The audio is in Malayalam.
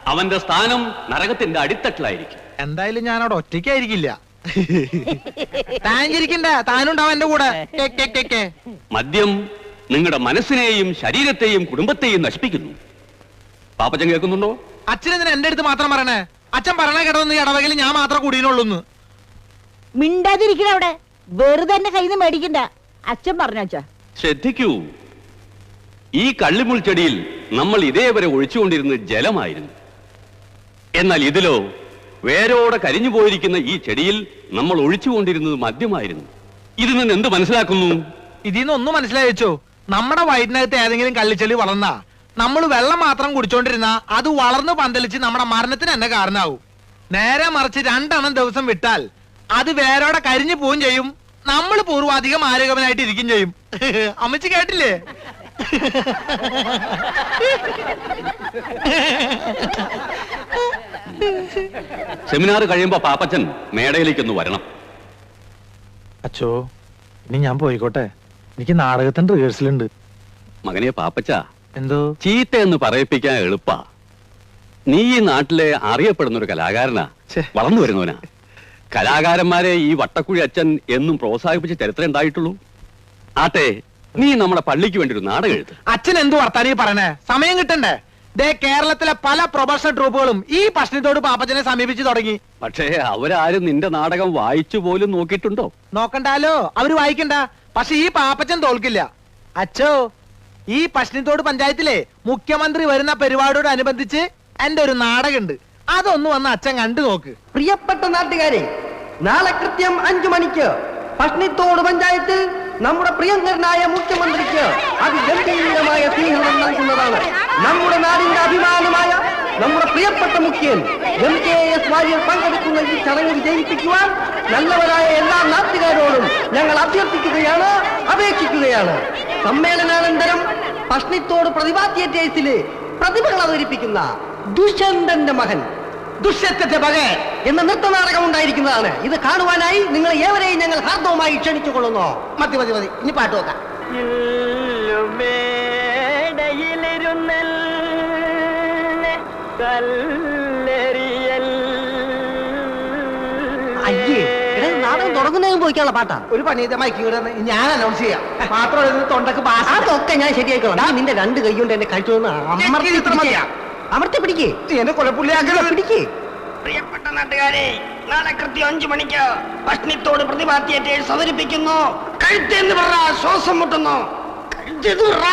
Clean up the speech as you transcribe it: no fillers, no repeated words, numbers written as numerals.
അവന്റെ സ്ഥാനം നരകത്തിന്റെ അടിത്തട്ടിലായിരിക്കും. എന്തായാലും ഞാൻ അവിടെ ഒറ്റയ്ക്കായിരിക്കില്ല. താനിരിക്കണ്ട, താനുണ്ടാവും എന്റെ കൂടെ. മദ്യം നിങ്ങളുടെ മനസ്സിനെയും ശരീരത്തെയും കുടുംബത്തെയും നശിപ്പിക്കുന്നു. പാപ്പച്ചൻ കേൾക്കുന്നുണ്ടോ? അച്ഛനെന്തിനാ എന്റെ അടുത്ത് മാത്രം പറയണേ? അച്ഛൻ പറഞ്ഞ കേട്ടതൊന്നും ഈ ഇടവകയിൽ ഞാൻ മാത്രം കൂടിയുള്ളൂ. മിണ്ടാതിരിക്കണ അവിടെ, വെറുതെ എന്റെ കയ്യിൽ നിന്ന് മേടിക്കണ്ട. അച്ഛൻ പറഞ്ഞാ ശ്രദ്ധിക്കൂ. ഈ കള്ളിമുൾച്ചെടിയിൽ നമ്മൾ ഇതേവരെ ഒഴിച്ചുകൊണ്ടിരുന്നത് ജലമായിരുന്നു. എന്നാൽ ഇതിലോ വേരോടെ കരിഞ്ഞു പോയിരിക്കുന്ന ഈ ചെടിയിൽ നമ്മൾ ഒഴിച്ചുകൊണ്ടിരുന്നത് മദ്യമായിരുന്നു. ഇതിൽ നിന്ന് എന്ത് മനസ്സിലാക്കുന്നു? ഇതിന്ന് ഒന്നും മനസ്സിലായിച്ചോ? നമ്മുടെ വയറ്റിനകത്ത് ഏതെങ്കിലും കള്ളിച്ചെടി വളർന്നാ നമ്മൾ വെള്ളം മാത്രം കുടിച്ചോണ്ടിരുന്ന അത് വളർന്നു പന്തലിച്ച് നമ്മുടെ മരണത്തിന് തന്നെ കാരണമാവും. നേരെ മറിച്ച് 2 എണ്ണം ദിവസം വിട്ടാൽ അത് വേരോടെ കരിഞ്ഞു പോവുകയും ചെയ്യും. നമ്മൾ പൂർവാധികം ആരോഗ്യവനായിട്ട് ഇരിക്കും ചെയ്യും. അമ്മച്ചി കേട്ടില്ലേ? സെമിനാർ കഴിയുമ്പോ പാപ്പച്ചൻ മേടയിലേക്കൊന്ന് വരണം. അച്ചോ, ഇനി ഞാൻ പോയിക്കോട്ടെ. എനിക്ക് നാടകത്തിന്റെ റിഹേഴ്സൽ ഉണ്ട്. മകനെ പാപ്പച്ച, എന്തോ ചീത്ത എന്ന് പറയിപ്പിക്കാൻ എളുപ്പാ. നീ ഈ നാട്ടിലെ അറിയപ്പെടുന്ന ഒരു കലാകാരനാ, വളർന്നു വരുന്നവനാ. കലാകാരന്മാരെ ഈ വട്ടക്കുഴി അച്ഛൻ എന്നും പ്രോത്സാഹിപ്പിച്ച ചരിത്രം ഉണ്ടായിട്ടുള്ളൂ. ആട്ടെ, നീ നമ്മുടെ പള്ളിക്ക് വേണ്ടി ഒരു നാടകം എഴുത്ത്. അച്ഛൻ എന്തു വർത്താനീ പറയണേ? സമയം കിട്ടണ്ടേ? കേരളത്തിലെ പല പ്രൊഫഷണൽ ട്രൂപ്പുകളും ഈ പ്രശ്നത്തോട് പാപ്പച്ചനെ സമീപിച്ചു തുടങ്ങി. പക്ഷേ അവരാരും നിന്റെ നാടകം വായിച്ചു പോലും നോക്കിയിട്ടുണ്ടോ? നോക്കണ്ടാലോ, അവര് വായിക്കണ്ട. പക്ഷെ ഈ പാപ്പച്ചൻ തോൽക്കില്ല. അച്ഛോ, ഈ പശ്ചിമത്തോട് പഞ്ചായത്തിലെ മുഖ്യമന്ത്രി വരുന്ന പരിപാടിയോടനുബന്ധിച്ച് എന്റെ ഒരു നാടകമുണ്ട്. അതൊന്ന് വന്ന് അച്ഛൻ കണ്ടു നോക്ക്. പ്രിയപ്പെട്ട നാട്ടുകാരെ, നാളെ കൃത്യം 5 മണിക്ക് പശ്ചിമത്തോട് പഞ്ചായത്തിൽ നമ്മുടെ പ്രിയങ്കരനായ മുഖ്യമന്ത്രിക്ക് അതിഗംഭീരമായ സ്വീകരണം നൽകുന്നതാണ്. നമ്മുടെ നാടിന്റെ അഭിമാനമായ നമ്മുടെ പ്രിയപ്പെട്ട മുഖ്യൻ MKS വാര്യർ പങ്കെടുക്കുന്ന ഈ ചടങ്ങ് വിജയിപ്പിക്കുവാൻ നല്ലവരായ എല്ലാ നാട്ടുകാരോടും ഞങ്ങൾ അഭ്യർത്ഥിക്കുകയാണ്, അപേക്ഷിക്കുകയാണ്. സമ്മേളനാനന്തരം പശ്ചിമത്തോട് പ്രതിഭാ തിയേറ്റേഴ്സിലെ പ്രതിഭകൾ അവതരിപ്പിക്കുന്ന ദുഷ്യന്തന്റെ മകൻ ദുഷ്യത്തിന്റെ മകൻ എന്ന നൃത്തനാടകം ഉണ്ടായിരിക്കുന്നതാണ്. ഇത് കാണുവാനായി നിങ്ങൾ ഏവരെയും ഞങ്ങൾ ഹാർദവുമായി ക്ഷണിച്ചു കൊള്ളുന്നു. മതി മതി മതി, ഇനി പാട്ട് നോക്കാം. അയ്യേ, നാടകം തുടങ്ങുന്നതിന് പോയിക്കാനുള്ള പാട്ടാ. ഒരു പണി മൈക്ക് ഞാൻ അനൗൺസ് ചെയ്യാം. മാത്രം തൊണ്ടക്ക് അതൊക്കെ ഞാൻ ശരിയാക്കണം. നിന്റെ 2 കൈ കൊണ്ട് എന്നെ കഴിച്ചു അമർത്തി പിടിക്കേ, എന്നെ കൊലപ്പുള്ളിയാക്കല പിടിക്കേ. പ്രിയപ്പെട്ട നാട്ടുകാരെ, നാളെ കൃത്യം 5 മണിക്ക് പശ്ചിമത്തോട് പ്രതിഭാ തിയേറ്റേഴ്സ് അവതരിപ്പിക്കുന്നു. കഴുത്തെന്ന് പറ, ശ്വാസം മുട്ടുന്നു. കഴുത്തെന്ന് പറ.